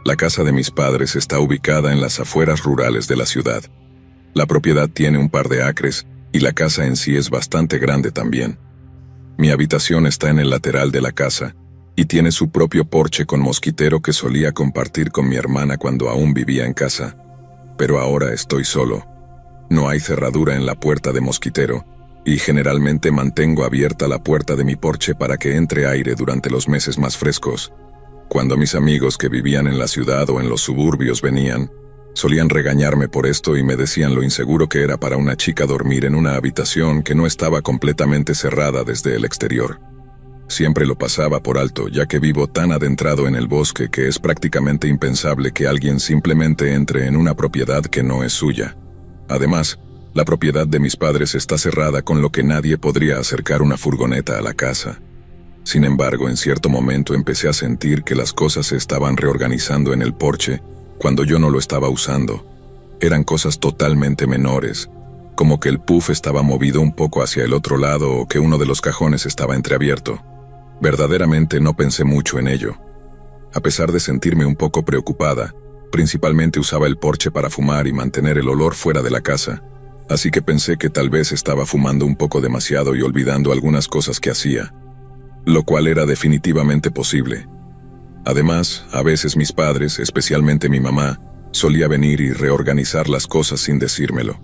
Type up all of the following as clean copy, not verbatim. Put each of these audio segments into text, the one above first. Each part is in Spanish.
La casa de mis padres está ubicada en las afueras rurales de la ciudad. La propiedad tiene un par de acres y la casa en sí es bastante grande también. Mi habitación está en el lateral de la casa y tiene su propio porche con mosquitero que solía compartir con mi hermana cuando aún vivía en casa. Pero ahora estoy solo. No hay cerradura en la puerta de mosquitero y generalmente mantengo abierta la puerta de mi porche para que entre aire durante los meses más frescos. Cuando mis amigos que vivían en la ciudad o en los suburbios venían, solían regañarme por esto y me decían lo inseguro que era para una chica dormir en una habitación que no estaba completamente cerrada desde el exterior. Siempre lo pasaba por alto, ya que vivo tan adentrado en el bosque que es prácticamente impensable que alguien simplemente entre en una propiedad que no es suya. Además, la propiedad de mis padres está cerrada, con lo que nadie podría acercar una furgoneta a la casa. Sin embargo, en cierto momento empecé a sentir que las cosas se estaban reorganizando en el porche cuando yo no lo estaba usando. Eran cosas totalmente menores, como que el puff estaba movido un poco hacia el otro lado o que uno de los cajones estaba entreabierto. Verdaderamente no pensé mucho en ello. A pesar de sentirme un poco preocupada, principalmente usaba el porche para fumar y mantener el olor fuera de la casa, así que pensé que tal vez estaba fumando un poco demasiado y olvidando algunas cosas que hacía, lo cual era definitivamente posible. Además, a veces mis padres, especialmente mi mamá, solía venir y reorganizar las cosas sin decírmelo.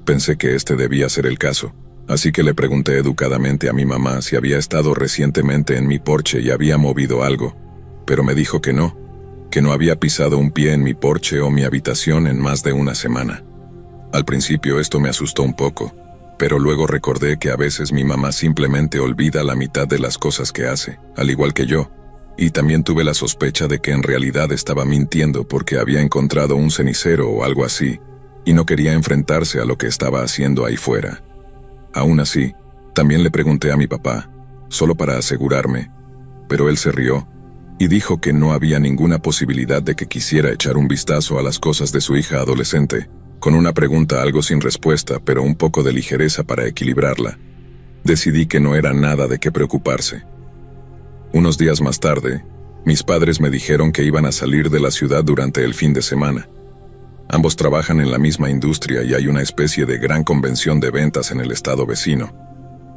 Pensé que este debía ser el caso, así que le pregunté educadamente a mi mamá si había estado recientemente en mi porche y había movido algo, pero me dijo que no había pisado un pie en mi porche o mi habitación en más de una semana. Al principio esto me asustó un poco, pero luego recordé que a veces mi mamá simplemente olvida la mitad de las cosas que hace, al igual que yo, y también tuve la sospecha de que en realidad estaba mintiendo porque había encontrado un cenicero o algo así, y no quería enfrentarse a lo que estaba haciendo ahí fuera. Aún así, también le pregunté a mi papá, solo para asegurarme, pero él se rió y dijo que no había ninguna posibilidad de que quisiera echar un vistazo a las cosas de su hija adolescente, con una pregunta algo sin respuesta, pero un poco de ligereza para equilibrarla. Decidí que no era nada de qué preocuparse. Unos días más tarde, mis padres me dijeron que iban a salir de la ciudad durante el fin de semana. Ambos trabajan en la misma industria y hay una especie de gran convención de ventas en el estado vecino,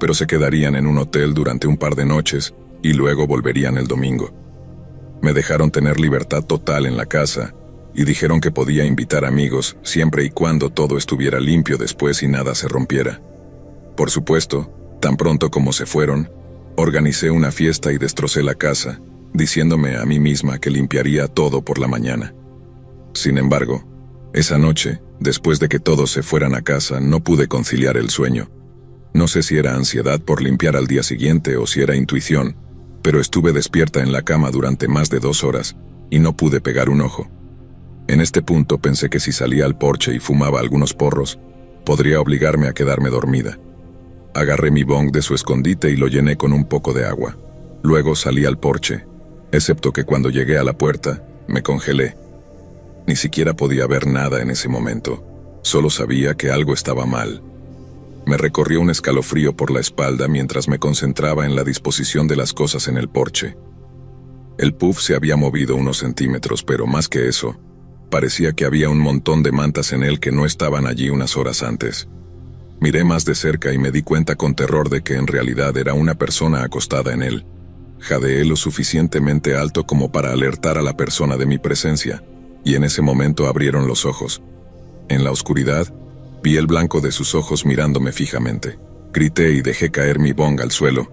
pero se quedarían en un hotel durante un par de noches y luego volverían el domingo. Me dejaron tener libertad total en la casa y dijeron que podía invitar amigos siempre y cuando todo estuviera limpio después y nada se rompiera. Por supuesto, tan pronto como se fueron, organicé una fiesta y destrocé la casa, diciéndome a mí misma que limpiaría todo por la mañana. Sin embargo, esa noche, después de que todos se fueran a casa, no pude conciliar el sueño. No sé si era ansiedad por limpiar al día siguiente o si era intuición, pero estuve despierta en la cama durante más de 2 horas y no pude pegar un ojo. En este punto pensé que si salía al porche y fumaba algunos porros, podría obligarme a quedarme dormida. Agarré mi bong de su escondite y lo llené con un poco de agua. Luego salí al porche, excepto que cuando llegué a la puerta, me congelé. Ni siquiera podía ver nada en ese momento, solo sabía que algo estaba mal. Me recorrió un escalofrío por la espalda mientras me concentraba en la disposición de las cosas en el porche. El puff se había movido unos centímetros, pero más que eso, parecía que había un montón de mantas en él que no estaban allí unas horas antes. Miré más de cerca y me di cuenta con terror de que en realidad era una persona acostada en él. Jadeé lo suficientemente alto como para alertar a la persona de mi presencia, y en ese momento abrieron los ojos. En la oscuridad, vi el blanco de sus ojos mirándome fijamente. Grité y dejé caer mi bong al suelo,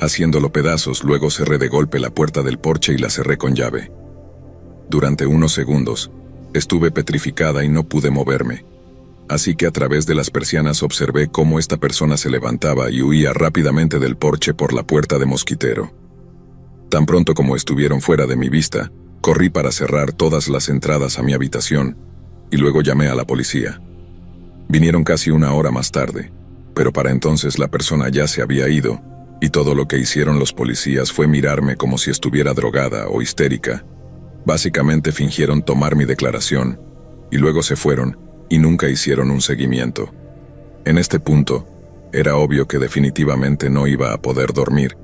haciéndolo pedazos. Luego cerré de golpe la puerta del porche y la cerré con llave. Durante unos segundos, estuve petrificada y no pude moverme. Así que a través de las persianas observé cómo esta persona se levantaba y huía rápidamente del porche por la puerta de mosquitero. Tan pronto como estuvieron fuera de mi vista, corrí para cerrar todas las entradas a mi habitación y luego llamé a la policía. Vinieron casi 1 hora más tarde, pero para entonces la persona ya se había ido y todo lo que hicieron los policías fue mirarme como si estuviera drogada o histérica. Básicamente fingieron tomar mi declaración y luego se fueron y nunca hicieron un seguimiento. En este punto, era obvio que definitivamente no iba a poder dormir,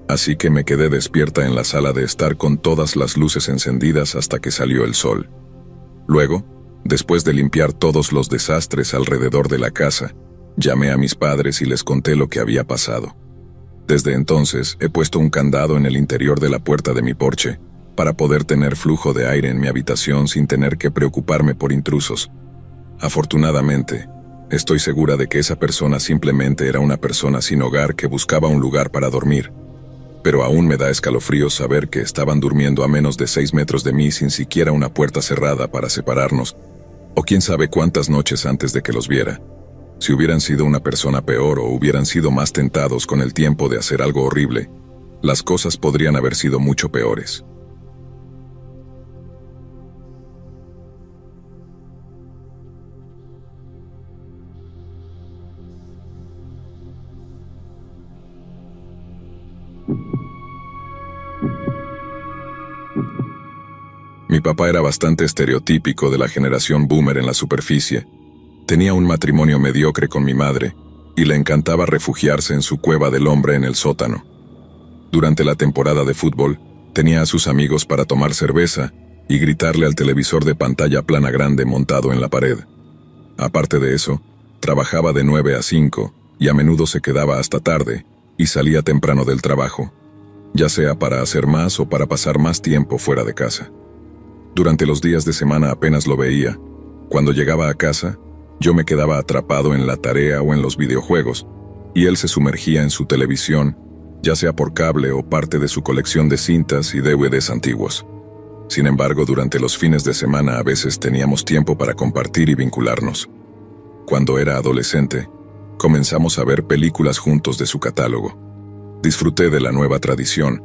así que me quedé despierta en la sala de estar con todas las luces encendidas hasta que salió el sol. Luego, después de limpiar todos los desastres alrededor de la casa, llamé a mis padres y les conté lo que había pasado. Desde entonces, he puesto un candado en el interior de la puerta de mi porche, para poder tener flujo de aire en mi habitación sin tener que preocuparme por intrusos. Afortunadamente, estoy segura de que esa persona simplemente era una persona sin hogar que buscaba un lugar para dormir. Pero aún me da escalofríos saber que estaban durmiendo a menos de 6 metros de mí sin siquiera una puerta cerrada para separarnos, o quién sabe cuántas noches antes de que los viera. Si hubieran sido una persona peor o hubieran sido más tentados con el tiempo de hacer algo horrible, las cosas podrían haber sido mucho peores. Mi papá era bastante estereotípico de la generación boomer en la superficie. Tenía un matrimonio mediocre con mi madre, y le encantaba refugiarse en su cueva del hombre en el sótano. Durante la temporada de fútbol, tenía a sus amigos para tomar cerveza y gritarle al televisor de pantalla plana grande montado en la pared. Aparte de eso, trabajaba de 9 a 5 y a menudo se quedaba hasta tarde y salía temprano del trabajo, ya sea para hacer más o para pasar más tiempo fuera de casa. Durante los días de semana apenas lo veía. Cuando llegaba a casa, yo me quedaba atrapado en la tarea o en los videojuegos, y él se sumergía en su televisión, ya sea por cable o parte de su colección de cintas y DVDs antiguos. Sin embargo, durante los fines de semana a veces teníamos tiempo para compartir y vincularnos. Cuando era adolescente, comenzamos a ver películas juntos de su catálogo. Disfruté de la nueva tradición,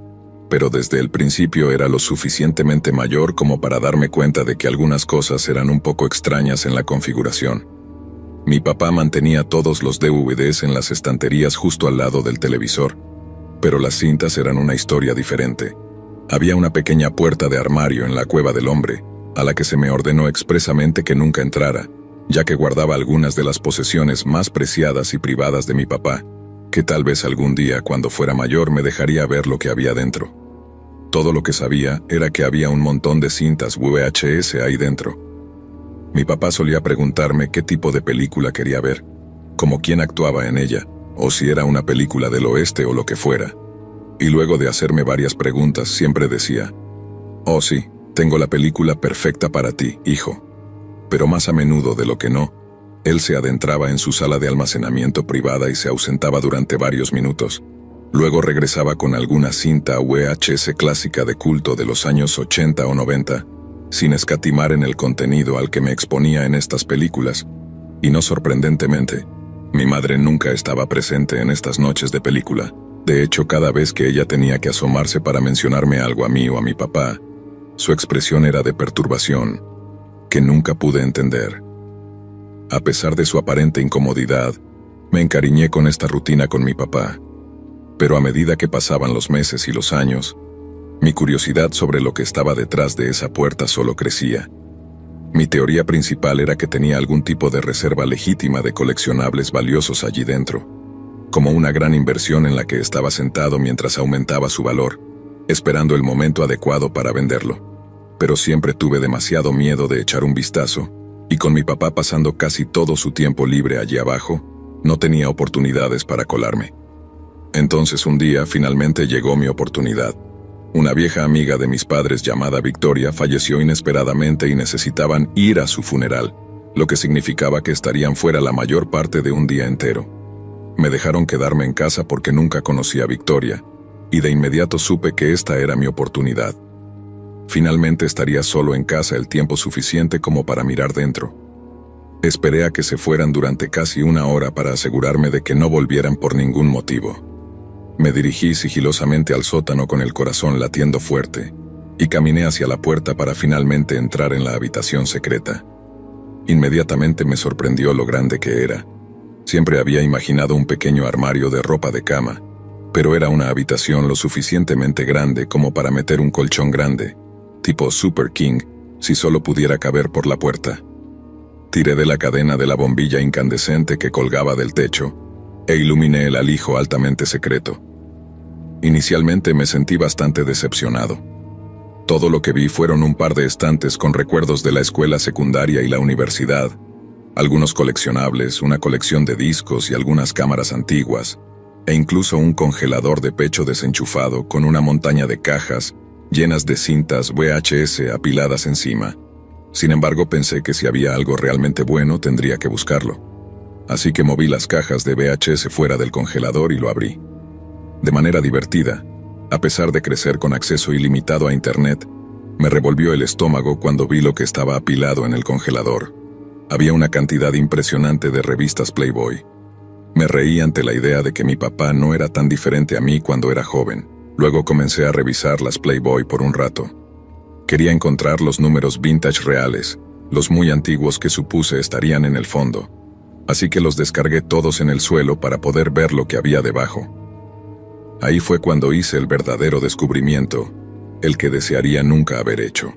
pero desde el principio era lo suficientemente mayor como para darme cuenta de que algunas cosas eran un poco extrañas en la configuración. Mi papá mantenía todos los DVDs en las estanterías justo al lado del televisor, pero las cintas eran una historia diferente. Había una pequeña puerta de armario en la cueva del hombre, a la que se me ordenó expresamente que nunca entrara, ya que guardaba algunas de las posesiones más preciadas y privadas de mi papá, que tal vez algún día cuando fuera mayor me dejaría ver lo que había dentro. Todo lo que sabía era que había un montón de cintas VHS ahí dentro. Mi papá solía preguntarme qué tipo de película quería ver, como quién actuaba en ella, o si era una película del oeste o lo que fuera. Y luego de hacerme varias preguntas siempre decía: «Oh sí, tengo la película perfecta para ti, hijo». Pero más a menudo de lo que no, él se adentraba en su sala de almacenamiento privada y se ausentaba durante varios minutos. Luego regresaba con alguna cinta VHS clásica de culto de los años 80 o 90, sin escatimar en el contenido al que me exponía en estas películas. Y no sorprendentemente, mi madre nunca estaba presente en estas noches de película. De hecho, cada vez que ella tenía que asomarse para mencionarme algo a mí o a mi papá, su expresión era de perturbación, que nunca pude entender. A pesar de su aparente incomodidad, me encariñé con esta rutina con mi papá. Pero a medida que pasaban los meses y los años, mi curiosidad sobre lo que estaba detrás de esa puerta solo crecía. Mi teoría principal era que tenía algún tipo de reserva legítima de coleccionables valiosos allí dentro, como una gran inversión en la que estaba sentado mientras aumentaba su valor, esperando el momento adecuado para venderlo. Pero siempre tuve demasiado miedo de echar un vistazo, y con mi papá pasando casi todo su tiempo libre allí abajo, no tenía oportunidades para colarme. Entonces un día finalmente llegó mi oportunidad. Una vieja amiga de mis padres llamada Victoria falleció inesperadamente y necesitaban ir a su funeral, lo que significaba que estarían fuera la mayor parte de un día entero. Me dejaron quedarme en casa porque nunca conocí a Victoria, y de inmediato supe que esta era mi oportunidad. Finalmente estaría solo en casa el tiempo suficiente como para mirar dentro. Esperé a que se fueran durante casi una hora para asegurarme de que no volvieran por ningún motivo. Me dirigí sigilosamente al sótano con el corazón latiendo fuerte, y caminé hacia la puerta para finalmente entrar en la habitación secreta. Inmediatamente me sorprendió lo grande que era. Siempre había imaginado un pequeño armario de ropa de cama, pero era una habitación lo suficientemente grande como para meter un colchón grande, tipo Super King, si solo pudiera caber por la puerta. Tiré de la cadena de la bombilla incandescente que colgaba del techo, e iluminé el alijo altamente secreto. Inicialmente me sentí bastante decepcionado. Todo lo que vi fueron un par de estantes con recuerdos de la escuela secundaria y la universidad, algunos coleccionables, una colección de discos y algunas cámaras antiguas, e incluso un congelador de pecho desenchufado con una montaña de cajas llenas de cintas VHS apiladas encima. Sin embargo, pensé que si había algo realmente bueno tendría que buscarlo. Así que moví las cajas de VHS fuera del congelador y lo abrí. De manera divertida, a pesar de crecer con acceso ilimitado a Internet, me revolvió el estómago cuando vi lo que estaba apilado en el congelador. Había una cantidad impresionante de revistas Playboy. Me reí ante la idea de que mi papá no era tan diferente a mí cuando era joven. Luego comencé a revisar las Playboy por un rato. Quería encontrar los números vintage reales, los muy antiguos que supuse estarían en el fondo. Así que los descargué todos en el suelo para poder ver lo que había debajo. Ahí fue cuando hice el verdadero descubrimiento, el que desearía nunca haber hecho.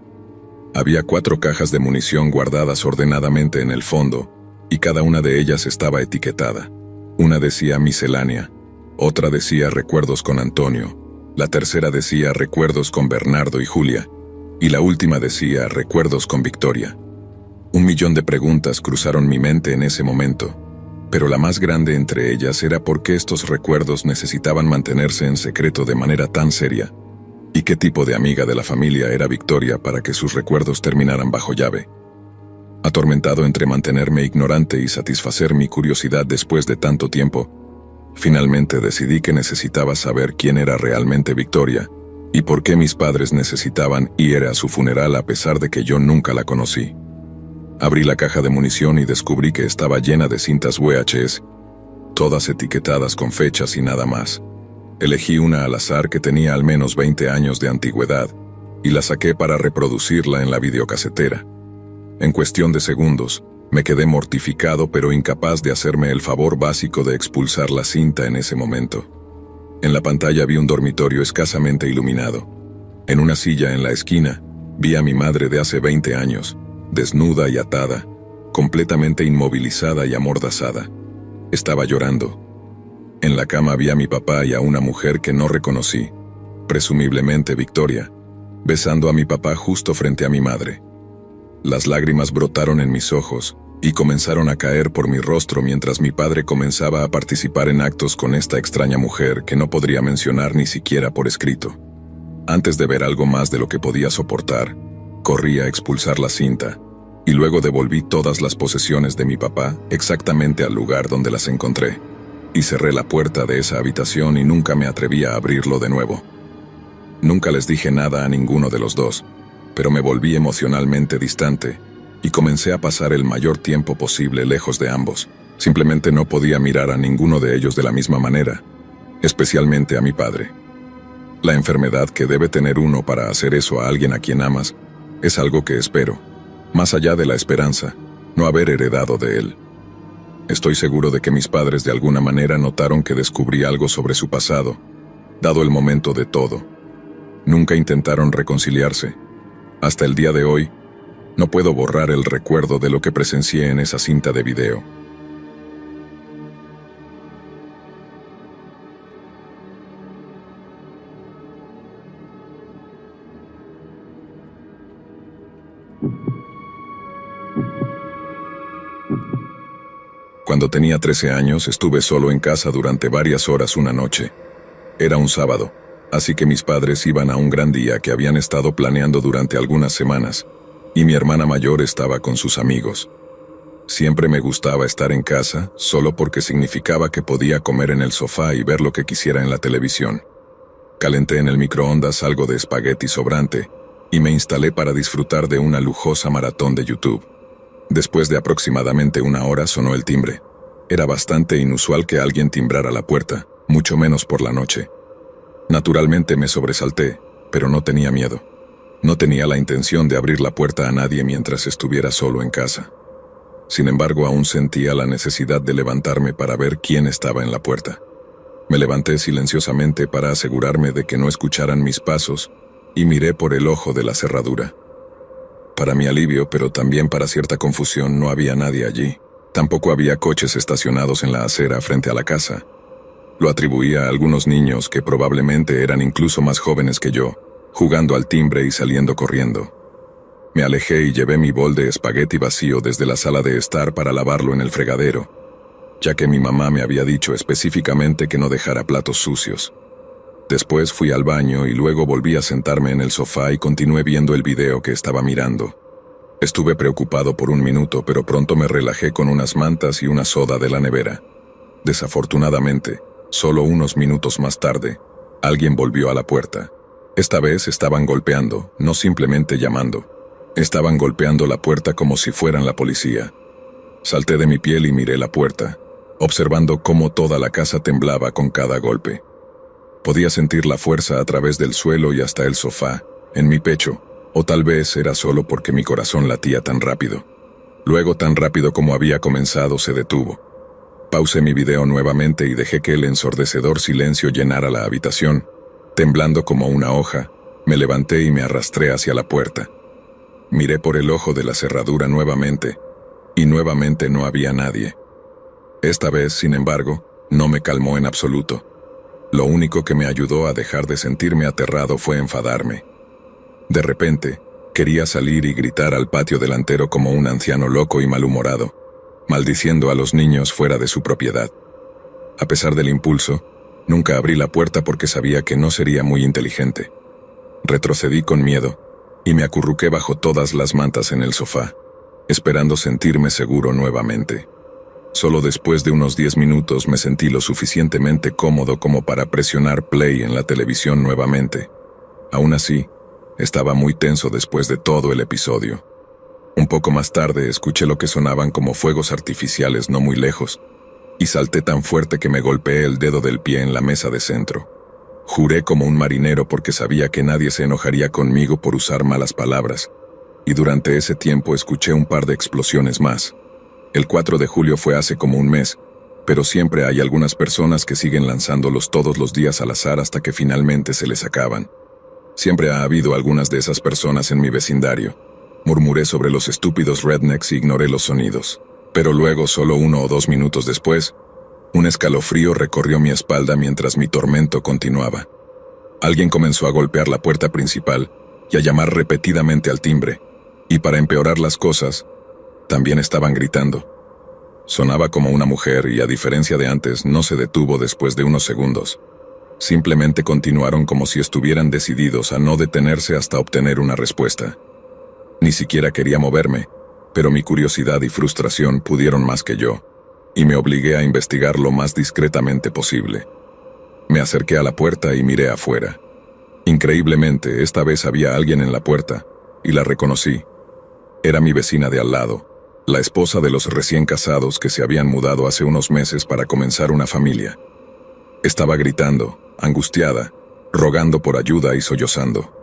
Había 4 cajas de munición guardadas ordenadamente en el fondo, y cada una de ellas estaba etiquetada. Una decía miscelánea, otra decía recuerdos con Antonio, la tercera decía recuerdos con Bernardo y Julia, y la última decía recuerdos con Victoria. 1.000.000 de preguntas cruzaron mi mente en ese momento, pero la más grande entre ellas era por qué estos recuerdos necesitaban mantenerse en secreto de manera tan seria, y qué tipo de amiga de la familia era Victoria para que sus recuerdos terminaran bajo llave. Atormentado entre mantenerme ignorante y satisfacer mi curiosidad después de tanto tiempo, finalmente decidí que necesitaba saber quién era realmente Victoria, y por qué mis padres necesitaban ir a su funeral a pesar de que yo nunca la conocí. Abrí la caja de munición y descubrí que estaba llena de cintas VHS, todas etiquetadas con fechas y nada más. Elegí una al azar que tenía al menos 20 años de antigüedad, y la saqué para reproducirla en la videocasetera. En cuestión de segundos, me quedé mortificado pero incapaz de hacerme el favor básico de expulsar la cinta en ese momento. En la pantalla vi un dormitorio escasamente iluminado. En una silla en la esquina, vi a mi madre de hace 20 años, desnuda y atada, completamente inmovilizada y amordazada. Estaba llorando. En la cama vi a mi papá y a una mujer que no reconocí, presumiblemente Victoria, besando a mi papá justo frente a mi madre. Las lágrimas brotaron en mis ojos y comenzaron a caer por mi rostro mientras mi padre comenzaba a participar en actos con esta extraña mujer que no podría mencionar ni siquiera por escrito. Antes de ver algo más de lo que podía soportar, corrí a expulsar la cinta, y luego devolví todas las posesiones de mi papá exactamente al lugar donde las encontré, y cerré la puerta de esa habitación y nunca me atreví a abrirlo de nuevo. Nunca les dije nada a ninguno de los dos, pero me volví emocionalmente distante, y comencé a pasar el mayor tiempo posible lejos de ambos. Simplemente no podía mirar a ninguno de ellos de la misma manera, especialmente a mi padre. La enfermedad que debe tener uno para hacer eso a alguien a quien amas es algo que espero, más allá de la esperanza, no haber heredado de él. Estoy seguro de que mis padres de alguna manera notaron que descubrí algo sobre su pasado, dado el momento de todo. Nunca intentaron reconciliarse. Hasta el día de hoy, no puedo borrar el recuerdo de lo que presencié en esa cinta de video. Cuando tenía 13 años, estuve solo en casa durante varias horas una noche. Era un sábado, así que mis padres iban a un gran día que habían estado planeando durante algunas semanas, y mi hermana mayor estaba con sus amigos. Siempre me gustaba estar en casa, solo porque significaba que podía comer en el sofá y ver lo que quisiera en la televisión. Calenté en el microondas algo de espagueti sobrante, y me instalé para disfrutar de una lujosa maratón de YouTube. Después de aproximadamente una hora sonó el timbre. Era bastante inusual que alguien timbrara la puerta, mucho menos por la noche. Naturalmente me sobresalté, pero no tenía miedo. No tenía la intención de abrir la puerta a nadie mientras estuviera solo en casa. Sin embargo, aún sentía la necesidad de levantarme para ver quién estaba en la puerta. Me levanté silenciosamente para asegurarme de que no escucharan mis pasos y miré por el ojo de la cerradura. Para mi alivio, pero también para cierta confusión, no había nadie allí. Tampoco había coches estacionados en la acera frente a la casa, Lo atribuía a algunos niños que probablemente eran incluso más jóvenes que yo, jugando al timbre y saliendo corriendo. Me alejé y llevé mi bol de espagueti vacío desde la sala de estar para lavarlo en el fregadero, ya que mi mamá me había dicho específicamente que no dejara platos sucios. Después fui al baño y luego volví a sentarme en el sofá y continué viendo el video que estaba mirando. Estuve preocupado por un minuto, pero pronto me relajé con unas mantas y una soda de la nevera. Desafortunadamente, solo unos minutos más tarde, alguien volvió a la puerta. Esta vez estaban golpeando, no simplemente llamando. Estaban golpeando la puerta como si fueran la policía. Salté de mi piel y miré la puerta, observando cómo toda la casa temblaba con cada golpe. Podía sentir la fuerza a través del suelo y hasta el sofá, en mi pecho, o tal vez era solo porque mi corazón latía tan rápido. Luego, tan rápido como había comenzado, se detuvo. Pausé mi video nuevamente y dejé que el ensordecedor silencio llenara la habitación. Temblando como una hoja, me levanté y me arrastré hacia la puerta. Miré por el ojo de la cerradura nuevamente, y nuevamente no había nadie. Esta vez, sin embargo, no me calmó en absoluto. Lo único que me ayudó a dejar de sentirme aterrado fue enfadarme. De repente, quería salir y gritar al patio delantero como un anciano loco y malhumorado, maldiciendo a los niños fuera de su propiedad. A pesar del impulso, nunca abrí la puerta porque sabía que no sería muy inteligente. Retrocedí con miedo, y me acurruqué bajo todas las mantas en el sofá, esperando sentirme seguro nuevamente. Solo después de unos 10 minutos me sentí lo suficientemente cómodo como para presionar play en la televisión nuevamente. Aún así, estaba muy tenso después de todo el episodio. Un poco más tarde escuché lo que sonaban como fuegos artificiales no muy lejos, y salté tan fuerte que me golpeé el dedo del pie en la mesa de centro. Juré como un marinero porque sabía que nadie se enojaría conmigo por usar malas palabras, y durante ese tiempo escuché un par de explosiones más. El 4 de julio fue hace como un mes, pero siempre hay algunas personas que siguen lanzándolos todos los días al azar hasta que finalmente se les acaban. Siempre ha habido algunas de esas personas en mi vecindario. Murmuré sobre los estúpidos rednecks y ignoré los sonidos. Pero luego, solo 1 o 2 minutos después, un escalofrío recorrió mi espalda mientras mi tormento continuaba. Alguien comenzó a golpear la puerta principal y a llamar repetidamente al timbre, y para empeorar las cosas, también estaban gritando. Sonaba como una mujer y, a diferencia de antes, no se detuvo después de unos segundos. Simplemente continuaron como si estuvieran decididos a no detenerse hasta obtener una respuesta. Ni siquiera quería moverme, pero mi curiosidad y frustración pudieron más que yo, y me obligué a investigar lo más discretamente posible. Me acerqué a la puerta y miré afuera. Increíblemente, esta vez había alguien en la puerta, y la reconocí. Era mi vecina de al lado, la esposa de los recién casados que se habían mudado hace unos meses para comenzar una familia. Estaba gritando, angustiada, rogando por ayuda y sollozando.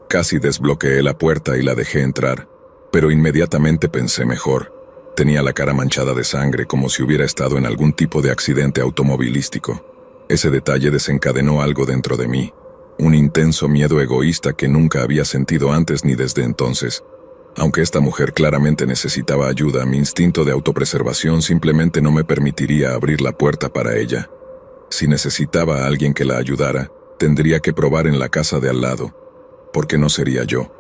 Casi desbloqueé la puerta y la dejé entrar, pero inmediatamente pensé mejor. Tenía la cara manchada de sangre como si hubiera estado en algún tipo de accidente automovilístico. Ese detalle desencadenó algo dentro de mí, un intenso miedo egoísta que nunca había sentido antes ni desde entonces. Aunque esta mujer claramente necesitaba ayuda, mi instinto de autopreservación simplemente no me permitiría abrir la puerta para ella. Si necesitaba a alguien que la ayudara, tendría que probar en la casa de al lado, porque no sería yo.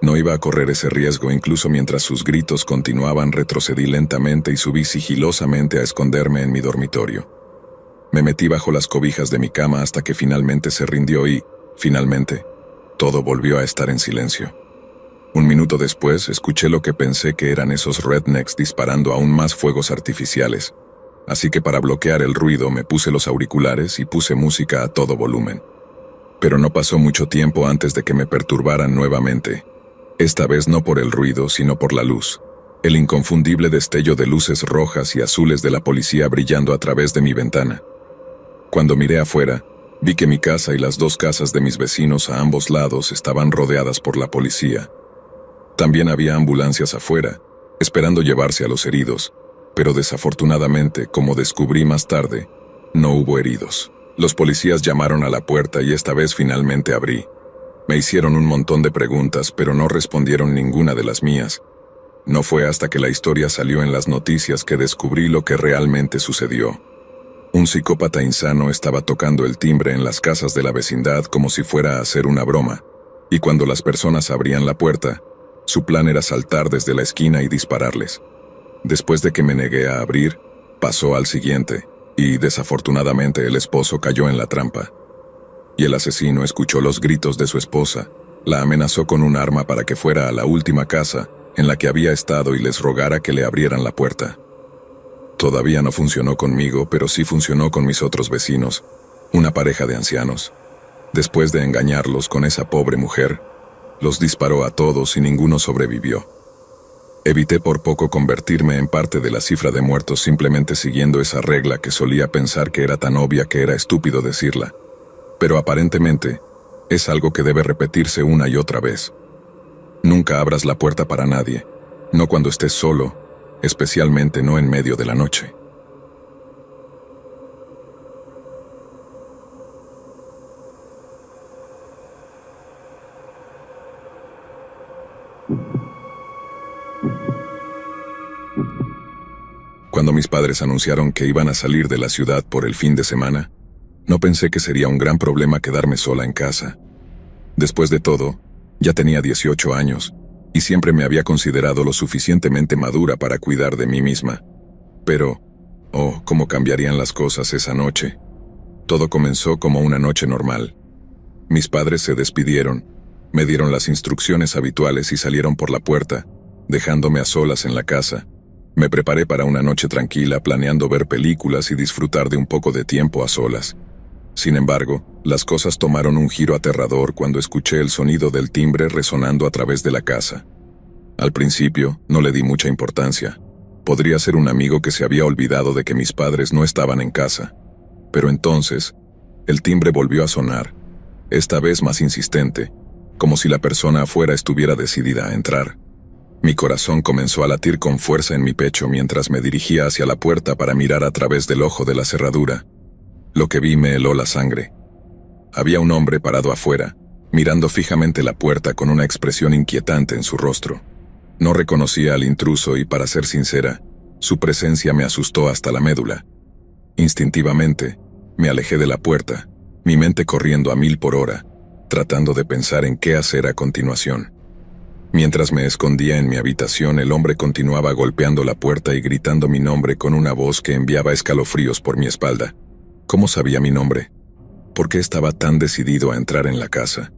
No iba a correr ese riesgo. Incluso mientras sus gritos continuaban, retrocedí lentamente y subí sigilosamente a esconderme en mi dormitorio. Me metí bajo las cobijas de mi cama hasta que finalmente se rindió y, finalmente, todo volvió a estar en silencio. Un minuto después, escuché lo que pensé que eran esos rednecks disparando aún más fuegos artificiales. Así que para bloquear el ruido me puse los auriculares y puse música a todo volumen. Pero no pasó mucho tiempo antes de que me perturbaran nuevamente. Esta vez no por el ruido, sino por la luz. El inconfundible destello de luces rojas y azules de la policía brillando a través de mi ventana. Cuando miré afuera, vi que mi casa y las 2 casas de mis vecinos a ambos lados estaban rodeadas por la policía. También había ambulancias afuera, esperando llevarse a los heridos, pero desafortunadamente, como descubrí más tarde, no hubo heridos. Los policías llamaron a la puerta y esta vez finalmente abrí. Me hicieron un montón de preguntas, pero no respondieron ninguna de las mías. No fue hasta que la historia salió en las noticias que descubrí lo que realmente sucedió. Un psicópata insano estaba tocando el timbre en las casas de la vecindad como si fuera a hacer una broma, y cuando las personas abrían la puerta, su plan era saltar desde la esquina y dispararles. Después de que me negué a abrir, pasó al siguiente, y desafortunadamente el esposo cayó en la trampa. Y el asesino escuchó los gritos de su esposa, la amenazó con un arma para que fuera a la última casa en la que había estado y les rogara que le abrieran la puerta. Todavía no funcionó conmigo, pero sí funcionó con mis otros vecinos, una pareja de ancianos. Después de engañarlos con esa pobre mujer, los disparó a todos y ninguno sobrevivió. Evité por poco convertirme en parte de la cifra de muertos simplemente siguiendo esa regla que solía pensar que era tan obvia que era estúpido decirla. Pero aparentemente, es algo que debe repetirse una y otra vez. Nunca abras la puerta para nadie, no cuando estés solo, especialmente no en medio de la noche. Cuando mis padres anunciaron que iban a salir de la ciudad por el fin de semana, no pensé que sería un gran problema quedarme sola en casa. Después de todo, ya tenía 18 años, y siempre me había considerado lo suficientemente madura para cuidar de mí misma. Pero, cómo cambiarían las cosas esa noche. Todo comenzó como una noche normal. Mis padres se despidieron, me dieron las instrucciones habituales y salieron por la puerta, dejándome a solas en la casa. Me preparé para una noche tranquila, planeando ver películas y disfrutar de un poco de tiempo a solas. Sin embargo, las cosas tomaron un giro aterrador cuando escuché el sonido del timbre resonando a través de la casa. Al principio, no le di mucha importancia. Podría ser un amigo que se había olvidado de que mis padres no estaban en casa. Pero entonces, el timbre volvió a sonar, esta vez más insistente, como si la persona afuera estuviera decidida a entrar. Mi corazón comenzó a latir con fuerza en mi pecho mientras me dirigía hacia la puerta para mirar a través del ojo de la cerradura. Lo que vi me heló la sangre. Había un hombre parado afuera, mirando fijamente la puerta con una expresión inquietante en su rostro. No reconocía al intruso y, para ser sincera, su presencia me asustó hasta la médula. Instintivamente, me alejé de la puerta, mi mente corriendo a 1000 por hora, tratando de pensar en qué hacer a continuación. Mientras me escondía en mi habitación, el hombre continuaba golpeando la puerta y gritando mi nombre con una voz que enviaba escalofríos por mi espalda. ¿Cómo sabía mi nombre? ¿Por qué estaba tan decidido a entrar en la casa?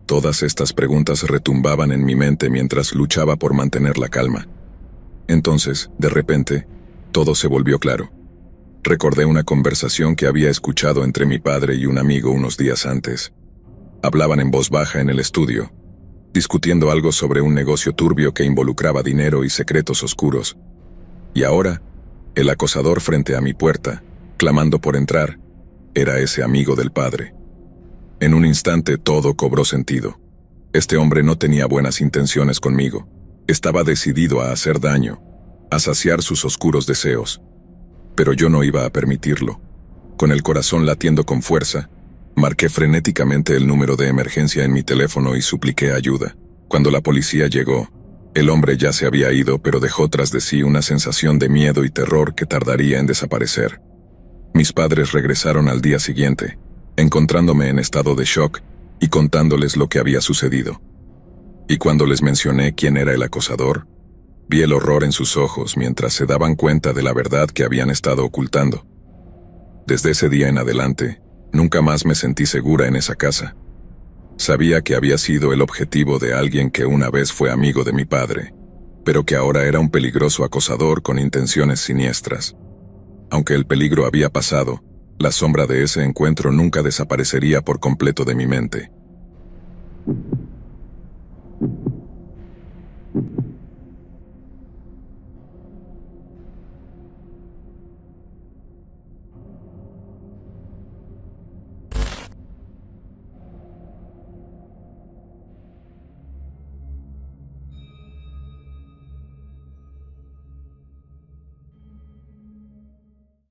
Todas estas preguntas retumbaban en mi mente mientras luchaba por mantener la calma. Entonces, de repente, todo se volvió claro. Recordé una conversación que había escuchado entre mi padre y un amigo unos días antes. Hablaban en voz baja en el estudio, discutiendo algo sobre un negocio turbio que involucraba dinero y secretos oscuros. Y ahora, el acosador frente a mi puerta, clamando por entrar, era ese amigo del padre. En un instante todo cobró sentido. Este hombre no tenía buenas intenciones conmigo. Estaba decidido a hacer daño, a saciar sus oscuros deseos. Pero yo no iba a permitirlo. Con el corazón latiendo con fuerza, marqué frenéticamente el número de emergencia en mi teléfono y supliqué ayuda. Cuando la policía llegó, el hombre ya se había ido, pero dejó tras de sí una sensación de miedo y terror que tardaría en desaparecer. Mis padres regresaron al día siguiente, encontrándome en estado de shock y contándoles lo que había sucedido. Y cuando les mencioné quién era el acosador, vi el horror en sus ojos mientras se daban cuenta de la verdad que habían estado ocultando. Desde ese día en adelante, nunca más me sentí segura en esa casa. Sabía que había sido el objetivo de alguien que una vez fue amigo de mi padre, pero que ahora era un peligroso acosador con intenciones siniestras. Aunque el peligro había pasado, la sombra de ese encuentro nunca desaparecería por completo de mi mente.